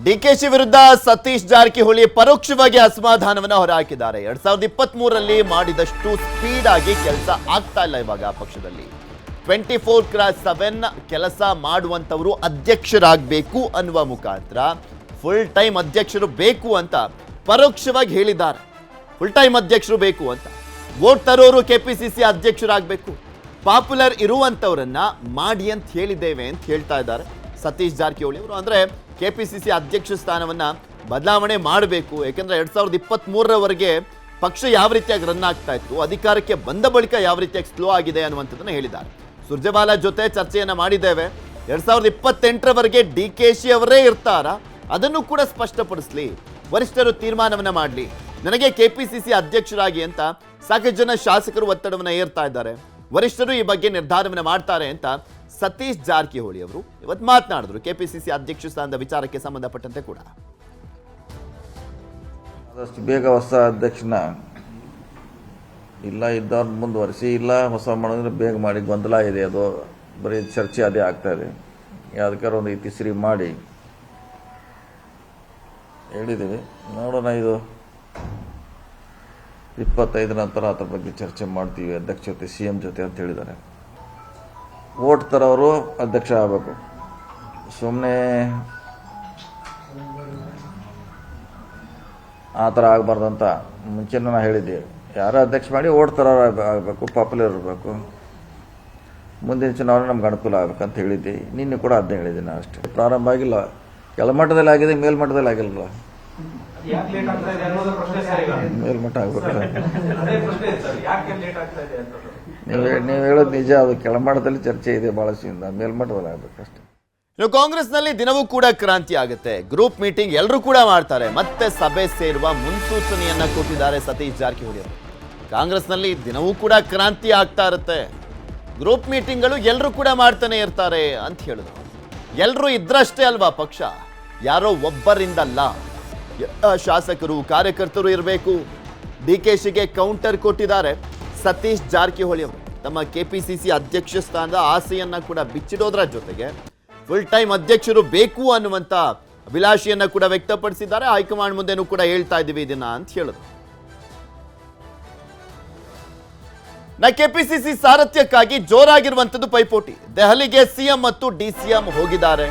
ಡಿಕೆಶಿ ವಿರುದ್ಧ ಸತೀಶ್ ಜಾರಕಿಹೊಳಿ ಪರೋಕ್ಷವಾಗಿ ಅಸಮಾಧಾನವನ್ನು ಹೊರಹಾಕಿದ್ದಾರೆ. 2023ರಲ್ಲಿ ಮಾಡಿದಷ್ಟು ಸ್ಪೀಡ್ ಆಗಿ ಕೆಲಸ ಆಗ್ತಾ ಇಲ್ಲ ಇವಾಗ ಪಕ್ಷದಲ್ಲಿ. 24/7 ಕೆಲಸ ಮಾಡುವಂತವರು ಅಧ್ಯಕ್ಷರಾಗಬೇಕು ಅನ್ನುವ ಮುಖಾಂತರ ಫುಲ್ ಟೈಮ್ ಅಧ್ಯಕ್ಷರು ಬೇಕು ಅಂತ ಪರೋಕ್ಷವಾಗಿ ಹೇಳಿದ್ದಾರೆ. ಫುಲ್ ಟೈಮ್ ಅಧ್ಯಕ್ಷರು ಬೇಕು ಅಂತ ವೋಟ್ ತರೋರು ಕೆಪಿಸಿಸಿ ಅಧ್ಯಕ್ಷರಾಗಬೇಕು, ಪಾಪ್ಯುಲರ್ ಇರುವಂತವರನ್ನ ಮಾಡಿ ಅಂತ ಹೇಳಿದ್ದೇವೆ ಅಂತ ಹೇಳ್ತಾ ಇದ್ದಾರೆ ಸತೀಶ್ ಜಾರಕಿಹೊಳಿ ಅವರು. ಅಂದ್ರೆ ಕೆಪಿಸಿಸಿ ಅಧ್ಯಕ್ಷ ಸ್ಥಾನವನ್ನ ಬದಲಾವಣೆ ಮಾಡಬೇಕು. ಯಾಕಂದ್ರೆ 2023ರವರೆಗೆ ಪಕ್ಷ ಯಾವ ರೀತಿಯಾಗಿ ರನ್ ಆಗ್ತಾ ಇತ್ತು, ಅಧಿಕಾರಕ್ಕೆ ಬಂದ ಬಳಿಕ ಯಾವ ರೀತಿಯಾಗಿ ಸ್ಲೋ ಆಗಿದೆ ಅನ್ನುವಂಥದ್ದನ್ನ ಹೇಳಿದ್ದಾರೆ. ಸುರ್ಜೇವಾಲಾ ಜೊತೆ ಚರ್ಚೆಯನ್ನ ಮಾಡಿದ್ದೇವೆ. 2028ರವರೆಗೆ ಡಿಕೆಶಿ ಅವರೇ ಇರ್ತಾರ, ಅದನ್ನು ಕೂಡ ಸ್ಪಷ್ಟಪಡಿಸಲಿ, ವರಿಷ್ಠರು ತೀರ್ಮಾನವನ್ನ ಮಾಡಲಿ, ನನಗೆ ಕೆಪಿಸಿಸಿ ಅಧ್ಯಕ್ಷರಾಗಿ ಅಂತ ಸಾಕಷ್ಟು ಜನ ಶಾಸಕರು ಒತ್ತಡವನ್ನ ಏರ್ತಾ ಇದ್ದಾರೆ. ವರಿಷ್ಠರು ಈ ಬಗ್ಗೆ ನಿರ್ಧಾರವನ್ನ ಮಾಡ್ತಾರೆ ಅಂತ ಸತೀಶ್ ಜಾರಕಿಹೊಳಿ ಅವರು ಇವತ್ತು ಮಾತನಾಡಿದ್ರು ಕೆಪಿಸಿಸಿ ಅಧ್ಯಕ್ಷ ಸ್ಥಾನದ ವಿಚಾರಕ್ಕೆ ಸಂಬಂಧಪಟ್ಟಂತೆ ಕೂಡ. ಆದಷ್ಟು ಬೇಗ ಹೊಸ ಅಧ್ಯಕ್ಷನ ಇಲ್ಲ ಇದ್ದವ್ರನ್ನ ಮುಂದುವರಿಸಿ, ಇಲ್ಲ ಹೊಸ ಮಾಡಿದ್ರೆ ಬೇಗ ಮಾಡಿ. ಗೊಂದಲ ಇದೆ, ಅದು ಬರೀ ಚರ್ಚೆ ಅದೇ ಆಗ್ತಾ ಇದೆ. ಯಾವ್ದಕ್ಕಾರ ಒಂದು ಇತಿಶ್ರೀ ಮಾಡಿ ಹೇಳಿದ್ದೀವಿ, ನೋಡೋಣ. ಇದು 25 ನಂತರ ಅದ್ರ ಬಗ್ಗೆ ಚರ್ಚೆ ಮಾಡ್ತೀವಿ ಅಧ್ಯಕ್ಷ ಜೊತೆ, CM ಜೊತೆ ಅಂತ ಹೇಳಿದ್ದಾರೆ. ವೋಟ್ ತರೋರು ಅಧ್ಯಕ್ಷ ಆಗಬೇಕು, ಸುಮ್ಮನೆ ಆ ಥರ ಆಗಬಾರ್ದಂತ ಮುಂಚೆನೇ ನಾನು ಹೇಳಿದ್ದೀವಿ. ಯಾರು ಅಧ್ಯಕ್ಷ ಮಾಡಿ ವೋಟ್ ತರೋರು ಆಗಬೇಕು, ಪಾಪ್ಯುಲರ್ ಇರಬೇಕು, ಮುಂದಿನ ಚುನಾವಣೆ ನಮ್ಗೆ ಅನುಕೂಲ ಆಗಬೇಕಂತ ಹೇಳಿದ್ದೆ. ನಿನ್ನೆ ಕೂಡ ಅದನ್ನೇ ಹೇಳಿದ್ದೀನಿ ನಾನು ಅಷ್ಟೇ. ಪ್ರಾರಂಭ ಆಗಿಲ್ಲ, ಕೆಳಮಟ್ಟದಲ್ಲಿ ಆಗಿದೆ, ಮೇಲ್ಮಟ್ಟದಲ್ಲಿ ಆಗಿಲ್ಲ. ಮೇಲ್ಮಟ್ಟ ಆಗ್ಬೇಕು. ನೀವು ಹೇಳೋದು ನಿಜ, ಅದು ಕೆಳಮಟ್ಟದಲ್ಲಿ ಚರ್ಚೆ ಇದೆ ಬಹಳಷ್ಟಿಂದ, ಮೇಲ್ಮಟ್ಟದಲ್ಲಿ ಆಗ್ಬೇಕಷ್ಟೇ. ಇನ್ನು ಕಾಂಗ್ರೆಸ್ನಲ್ಲಿ ದಿನವೂ ಕೂಡ ಕ್ರಾಂತಿ ಆಗುತ್ತೆ. ಗ್ರೂಪ್ ಮೀಟಿಂಗ್ ಎಲ್ಲರೂ ಕೂಡ ಮಾಡ್ತಾರೆ, ಮತ್ತೆ ಸಭೆ ಸೇರುವ ಮುನ್ಸೂಚನೆಯನ್ನ ಕೊಟ್ಟಿದ್ದಾರೆ ಸತೀಶ್ ಜಾರಕಿಹೊಳಿ ಅವರು. ಕಾಂಗ್ರೆಸ್ನಲ್ಲಿ ದಿನವೂ ಕೂಡ ಕ್ರಾಂತಿ ಆಗ್ತಾ ಇರುತ್ತೆ, ಗ್ರೂಪ್ ಮೀಟಿಂಗ್ಗಳು ಎಲ್ಲರೂ ಕೂಡ ಮಾಡ್ತಾನೆ ಇರ್ತಾರೆ ಅಂತ ಹೇಳಿದ್ರು. ಎಲ್ಲರೂ ಇದ್ರಷ್ಟೇ ಅಲ್ವಾ ಪಕ್ಷ, ಯಾರೋ ಒಬ್ಬರಿಂದಲ್ಲ, ಶಾಸಕರು ಕಾರ್ಯಕರ್ತರು ಇರಬೇಕು. ಡಿಕೆಶಿಗೆ ಕೌಂಟರ್ ಕೊಟ್ಟಿದ್ದಾರೆ ಸತೀಶ್ ಜಾರಕಿಹೊಳಿ ಅವರು. ತಮ್ಮ ಕೆಪಿಸಿಸಿ ಅಧ್ಯಕ್ಷ ಸ್ಥಾನದ ಆಸೆಯನ್ನ ಕೂಡ ಬಿಚ್ಚಿಡೋದ್ರ ಜೊತೆಗೆ ಫುಲ್ ಟೈಮ್ ಅಧ್ಯಕ್ಷರು ಬೇಕು ಅನ್ನುವಂತ ಅಭಿಲಾಷೆಯನ್ನ ಕೂಡ ವ್ಯಕ್ತಪಡಿಸಿದ್ದಾರೆ. ಹೈಕಮಾಂಡ್ ಮುಂದೆನೂ ಕೂಡ ಹೇಳ್ತಾ ಇದ್ದೀವಿ ಇದನ್ನ ಅಂತ ಹೇಳಿದ್ರು. ಕೆಪಿಸಿಸಿ ಸಾರಥ್ಯಕ್ಕಾಗಿ ಜೋರಾಗಿರುವಂತದ್ದು ಪೈಪೋಟಿ. ದೆಹಲಿಗೆ CM ಮತ್ತು DCM ಹೋಗಿದ್ದಾರೆ.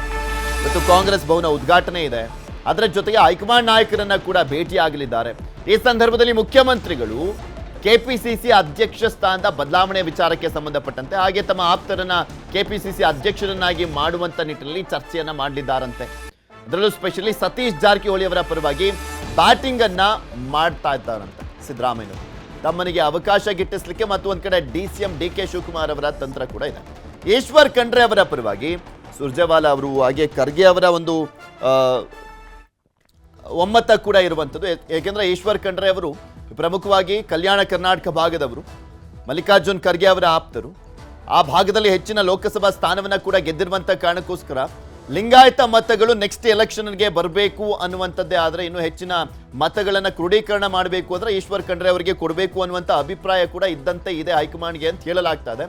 ಮತ್ತು ಕಾಂಗ್ರೆಸ್ ಭವನ ಉದ್ಘಾಟನೆ ಇದೆ, ಅದರ ಜೊತೆಗೆ ಹೈಕಮಾಂಡ್ ನಾಯಕರನ್ನ ಕೂಡ ಭೇಟಿಯಾಗಲಿದ್ದಾರೆ. ಈ ಸಂದರ್ಭದಲ್ಲಿ ಮುಖ್ಯಮಂತ್ರಿಗಳು ಕೆಪಿಸಿಸಿ ಅಧ್ಯಕ್ಷ ಸ್ಥಾನದ ಬದಲಾವಣೆ ವಿಚಾರಕ್ಕೆ ಸಂಬಂಧಪಟ್ಟಂತೆ ಹಾಗೆ ತಮ್ಮ ಆಪ್ತರನ್ನ ಕೆಪಿಸಿಸಿ ಅಧ್ಯಕ್ಷರನ್ನಾಗಿ ಮಾಡುವಂತ ನಿಟ್ಟಿನಲ್ಲಿ ಚರ್ಚೆಯನ್ನ ಮಾಡಲಿದ್ದಾರಂತೆ. ಅದರಲ್ಲೂ ಸ್ಪೆಷಲಿ ಸತೀಶ್ ಜಾರಕಿಹೊಳಿ ಅವರ ಪರವಾಗಿ ಬ್ಯಾಟಿಂಗ್ ಅನ್ನ ಮಾಡ್ತಾ ಇದ್ದಾರಂತೆ ಸಿದ್ದರಾಮಯ್ಯ. ತಮ್ಮನಿಗೆ ಅವಕಾಶ ಗಿಟ್ಟಿಸಲಿಕ್ಕೆ ಮತ್ತು ಒಂದ್ ಕಡೆ DCM DK ಶಿವಕುಮಾರ್ ಅವರ ತಂತ್ರ ಕೂಡ ಇದೆ. ಈಶ್ವರ್ ಖಂಡ್ರೆ ಅವರ ಪರವಾಗಿ ಸುರ್ಜೇವಾಲಾ ಅವರು ಹಾಗೆ ಖರ್ಗೆ ಅವರ ಒಂದು ಒಮ್ಮತ ಕೂಡ ಇರುವಂಥದ್ದು. ಏಕೆಂದರೆ ಈಶ್ವರ್ ಖಂಡ್ರೆ ಅವರು ಪ್ರಮುಖವಾಗಿ ಕಲ್ಯಾಣ ಕರ್ನಾಟಕ ಭಾಗದವರು, ಮಲ್ಲಿಕಾರ್ಜುನ್ ಖರ್ಗೆ ಅವರ ಆಪ್ತರು, ಆ ಭಾಗದಲ್ಲಿ ಹೆಚ್ಚಿನ ಲೋಕಸಭಾ ಸ್ಥಾನವನ್ನು ಕೂಡ ಗೆದ್ದಿರುವಂಥ ಕಾರಣಕ್ಕೋಸ್ಕರ ಲಿಂಗಾಯತ ಮತಗಳು ನೆಕ್ಸ್ಟ್ ಎಲೆಕ್ಷನ್ಗೆ ಬರಬೇಕು ಅನ್ನುವಂಥದ್ದೇ. ಆದರೆ ಇನ್ನೂ ಹೆಚ್ಚಿನ ಮತಗಳನ್ನು ಕ್ರೋಢೀಕರಣ ಮಾಡಬೇಕು ಅಂದರೆ ಈಶ್ವರ್ ಖಂಡ್ರೆ ಅವರಿಗೆ ಕೊಡಬೇಕು ಅನ್ನುವಂಥ ಅಭಿಪ್ರಾಯ ಕೂಡ ಇದ್ದಂತೆ ಇದೆ ಹೈಕಮಾಂಡ್ಗೆ ಅಂತ ಹೇಳಲಾಗ್ತಾ ಇದೆ.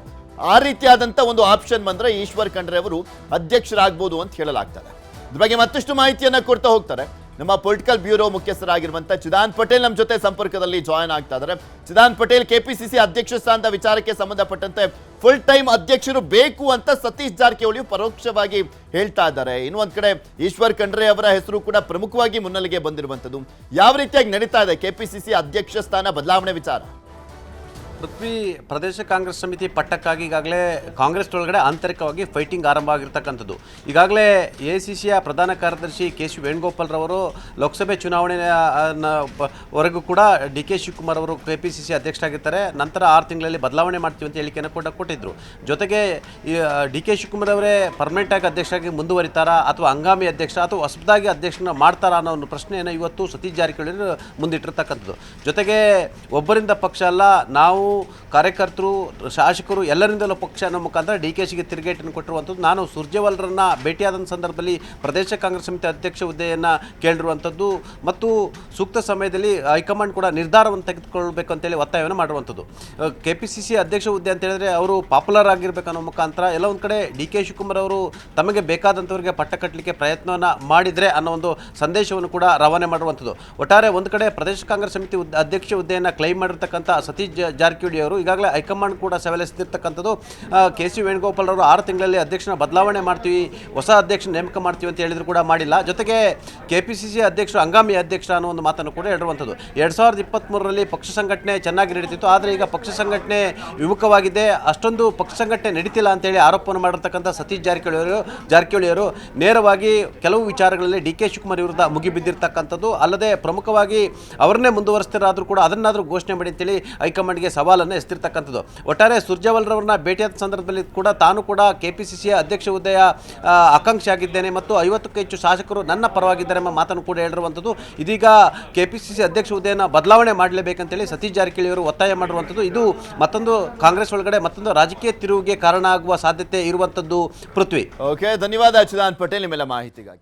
ಆ ರೀತಿಯಾದಂಥ ಒಂದು ಆಪ್ಷನ್ ಬಂದರೆ ಈಶ್ವರ್ ಖಂಡ್ರೆ ಅವರು ಅಧ್ಯಕ್ಷರಾಗ್ಬೋದು ಅಂತ ಹೇಳಲಾಗ್ತದೆ. ಇದ್ರ ಬಗ್ಗೆ ಮತ್ತಷ್ಟು ಮಾಹಿತಿಯನ್ನ ಕೊಡ್ತಾ ಹೋಗ್ತಾರೆ ನಮ್ಮ ಪೊಲಿಟಿಕಲ್ ಬ್ಯೂರೋ ಮುಖ್ಯಸ್ಥರಾಗಿರುವಂತ ಚಿದಾನ್ ಪಟೇಲ್ ನಮ್ಮ ಜೊತೆ ಸಂಪರ್ಕದಲ್ಲಿ ಜಾಯಿನ್ ಆಗ್ತಾ ಇದ್ದಾರೆ. ಚಿದಾನ್ ಪಟೇಲ್, ಕೆಪಿಸಿಸಿ ಅಧ್ಯಕ್ಷ ಸ್ಥಾನದ ವಿಚಾರಕ್ಕೆ ಸಂಬಂಧಪಟ್ಟಂತೆ ಫುಲ್ ಟೈಮ್ ಅಧ್ಯಕ್ಷರು ಬೇಕು ಅಂತ ಸತೀಶ್ ಜಾರಕಿಹೊಳಿ ಪರೋಕ್ಷವಾಗಿ ಹೇಳ್ತಾ ಇದ್ದಾರೆ. ಇನ್ನು ಒಂದ್ ಕಡೆ ಈಶ್ವರ್ ಖಂಡ್ರೆ ಅವರ ಹೆಸರು ಕೂಡ ಪ್ರಮುಖವಾಗಿ ಮುನ್ನೆಲೆಗೆ ಬಂದಿರುವಂತದ್ದು. ಯಾವ ರೀತಿಯಾಗಿ ನಡೀತಾ ಇದೆ ಕೆಪಿಸಿಸಿ ಅಧ್ಯಕ್ಷ ಸ್ಥಾನ ಬದಲಾವಣೆ ವಿಚಾರ? ಪೃಥ್ವಿ, ಪ್ರದೇಶ ಕಾಂಗ್ರೆಸ್ ಸಮಿತಿ ಪಟ್ಟಕ್ಕಾಗಿ ಈಗಾಗಲೇ ಕಾಂಗ್ರೆಸ್ ಒಳಗಡೆ ಆಂತರಿಕವಾಗಿ ಫೈಟಿಂಗ್ ಆರಂಭ ಆಗಿರ್ತಕ್ಕಂಥದ್ದು. ಈಗಾಗಲೇ AICCಯ ಪ್ರಧಾನ ಕಾರ್ಯದರ್ಶಿ KC ವೇಣುಗೋಪಾಲ್ರವರು ಲೋಕಸಭೆ ಚುನಾವಣೆ ವರೆಗೂ ಕೂಡ DK ಶಿವಕುಮಾರ್ ಅವರು KPCC ಅಧ್ಯಕ್ಷರಾಗಿರ್ತಾರೆ, ನಂತರ 6 ತಿಂಗಳಲ್ಲಿ ಬದಲಾವಣೆ ಮಾಡ್ತೀವಿ ಅಂತ ಹೇಳಿಕೆಯನ್ನು ಕೂಡ ಕೊಟ್ಟಿದ್ದರು. ಜೊತೆಗೆ DK ಶಿವಕುಮಾರ್ ಅವರೇ ಪರ್ಮನೆಂಟ್ ಆಗಿ ಅಧ್ಯಕ್ಷರಾಗಿ ಮುಂದುವರಿತಾರಾ ಅಥವಾ ಹಂಗಾಮಿ ಅಧ್ಯಕ್ಷ ಅಥವಾ ಹೊಸದಾಗಿ ಅಧ್ಯಕ್ಷನ ಮಾಡ್ತಾರಾ ಅನ್ನೋ ಒಂದು ಪ್ರಶ್ನೆಯನ್ನು ಇವತ್ತು ಸತೀಶ್ ಜಾರಕಿಹೊಳಿ ಮುಂದಿಟ್ಟಿರ್ತಕ್ಕಂಥದ್ದು. ಜೊತೆಗೆ ಒಬ್ಬರಿಂದ ಪಕ್ಷ ಅಲ್ಲ, ನಾವು ಕಾರ್ಯಕರ್ತರು, ಶಾಸಕರು ಎಲ್ಲರಿಂದಲೂ ಪಕ್ಷ ಅನ್ನೋ ಮುಖಾಂತರ DKಶಿಗೆ ತಿರುಗೇಟನ್ನು ಕೊಟ್ಟಿರುವಂಥದ್ದು. ನಾನು ಸುರ್ಜೇವಾಲರನ್ನ ಭೇಟಿಯಾದ ಸಂದರ್ಭದಲ್ಲಿ ಪ್ರದೇಶ ಕಾಂಗ್ರೆಸ್ ಸಮಿತಿ ಅಧ್ಯಕ್ಷ ಹುದ್ದೆಯನ್ನು ಕೇಳಿರುವಂಥದ್ದು ಮತ್ತು ಸೂಕ್ತ ಸಮಯದಲ್ಲಿ ಹೈಕಮಾಂಡ್ ಕೂಡ ನಿರ್ಧಾರವನ್ನು ತೆಗೆದುಕೊಳ್ಬೇಕು ಅಂತೇಳಿ ಒತ್ತಾಯವನ್ನು ಮಾಡಿರುವಂಥದ್ದು. KPCC ಅಧ್ಯಕ್ಷ ಹುದ್ದೆ ಅಂತ ಹೇಳಿದ್ರೆ ಅವರು ಪಾಪ್ಯುಲರ್ ಆಗಿರ್ಬೇಕನ್ನೋ ಮುಖಾಂತರ ಎಲ್ಲ ಒಂದು ಕಡೆ DK ಶಿವಕುಮಾರ್ ಅವರು ತಮಗೆ ಬೇಕಾದಂಥವರಿಗೆ ಪಟ್ಟ ಕಟ್ಟಲಿಕ್ಕೆ ಪ್ರಯತ್ನವನ್ನು ಮಾಡಿದರೆ ಅನ್ನೋ ಒಂದು ಸಂದೇಶವನ್ನು ಕೂಡ ರವಾನೆ ಮಾಡಿರುವಂಥದ್ದು. ಒಟ್ಟಾರೆ ಒಂದು ಕಡೆ ಪ್ರದೇಶ ಕಾಂಗ್ರೆಸ್ ಸಮಿತಿ ಅಧ್ಯಕ್ಷ ಹುದ್ದೆಯನ್ನು ಕ್ಲೈಮ್ ಮಾಡಿರ್ತಕ್ಕಂಥ ಸತೀಶ್ ಜಾರಕಿಹೊಳಿ ಅವರು ಈಗಾಗಲೇ ಹೈಕಮಾಂಡ್ ಕೂಡ ಸವೆಲೆಸೆದಿರ್ತಕ್ಕಂಥದ್ದು. KC ವೇಣುಗೋಪಾಲ್ ಅವರು 6 ತಿಂಗಳಲ್ಲಿ ಅಧ್ಯಕ್ಷನ ಬದಲಾವಣೆ ಮಾಡ್ತೀವಿ, ಹೊಸ ಅಧ್ಯಕ್ಷ ನೇಮಕ ಮಾಡ್ತೀವಿ ಅಂತ ಹೇಳಿದ್ರು ಕೂಡ ಮಾಡಿಲ್ಲ. ಜೊತೆಗೆ KPCC ಅಧ್ಯಕ್ಷರು ಹಂಗಾಮಿ ಅಧ್ಯಕ್ಷ ಅನ್ನೋ ಒಂದು ಮಾತನ್ನು ಕೂಡ ಹೇಳಿರುವಂಥದ್ದು. 2023ರಲ್ಲಿ ಪಕ್ಷ ಸಂಘಟನೆ ಚೆನ್ನಾಗಿ ನಡೀತಿತ್ತು, ಆದರೆ ಈಗ ಪಕ್ಷ ಸಂಘಟನೆ ವಿಮುಖವಾಗಿದೆ, ಅಷ್ಟೊಂದು ಪಕ್ಷ ಸಂಘಟನೆ ನಡೀತಿಲ್ಲ ಅಂತೇಳಿ ಆರೋಪವನ್ನು ಮಾಡಿರ್ತಕ್ಕಂಥ ಸತೀಶ್ ಜಾರಕಿಹೊಳಿ ಅವರು ನೇರವಾಗಿ ಕೆಲವು ವಿಚಾರಗಳಲ್ಲಿ DK ಶಿವಕುಮಾರ್ ವಿರುದ್ಧ ಮುಗಿಬಿದ್ದಿರ್ತಕ್ಕಂಥದ್ದು. ಅಲ್ಲದೆ ಪ್ರಮುಖವಾಗಿ ಅವರನ್ನೇ ಮುಂದುವರಿಸ್ತಿರಾದರೂ ಕೂಡ ಅದನ್ನಾದರೂ ಘೋಷಣೆ ಮಾಡಿ ಅಂತೇಳಿ ಹೈಕಮಾಂಡ್ಗೆ ಸವಾಲನ್ನು ಎಸ್ತಿರ್ತಕ್ಕಂಥದ್ದು. ಒಟ್ಟಾರೆ ಸುರ್ಜೇವಾಲರವ್ರನ್ನ ಭೇಟಿಯಾದ ಸಂದರ್ಭದಲ್ಲಿ ಕೂಡ ತಾನು ಕೂಡ KPCCಯ ಅಧ್ಯಕ್ಷ ಹುದ್ದೆಯ ಆಕಾಂಕ್ಷಿ ಆಗಿದ್ದೇನೆ ಮತ್ತು 50ಕ್ಕೂ ಹೆಚ್ಚು ಶಾಸಕರು ನನ್ನ ಪರವಾಗಿದ್ದಾರೆ ಎಂಬ ಮಾತನ್ನು ಕೂಡ ಹೇಳಿರುವಂಥದ್ದು. ಇದೀಗ KPCC ಅಧ್ಯಕ್ಷ ಹುದ್ದೆಯನ್ನು ಬದಲಾವಣೆ ಮಾಡಲೇಬೇಕಂತೇಳಿ ಸತೀಶ್ ಜಾರಕಿಹೊಳಿ ಅವರು ಒತ್ತಾಯ ಮಾಡಿರುವಂಥದ್ದು. ಇದು ಮತ್ತೊಂದು ಕಾಂಗ್ರೆಸ್ ಒಳಗಡೆ ಮತ್ತೊಂದು ರಾಜಕೀಯ ತಿರುವಿಗೆ ಕಾರಣ ಆಗುವ ಸಾಧ್ಯತೆ ಇರುವಂಥದ್ದು. ಪೃಥ್ವಿ. ಓಕೆ, ಧನ್ಯವಾದ ಚಿದಾನ್ ಪಟೇಲ್ ನಿಮ್ಮೆಲ್ಲ ಮಾಹಿತಿಗಾಗಿ.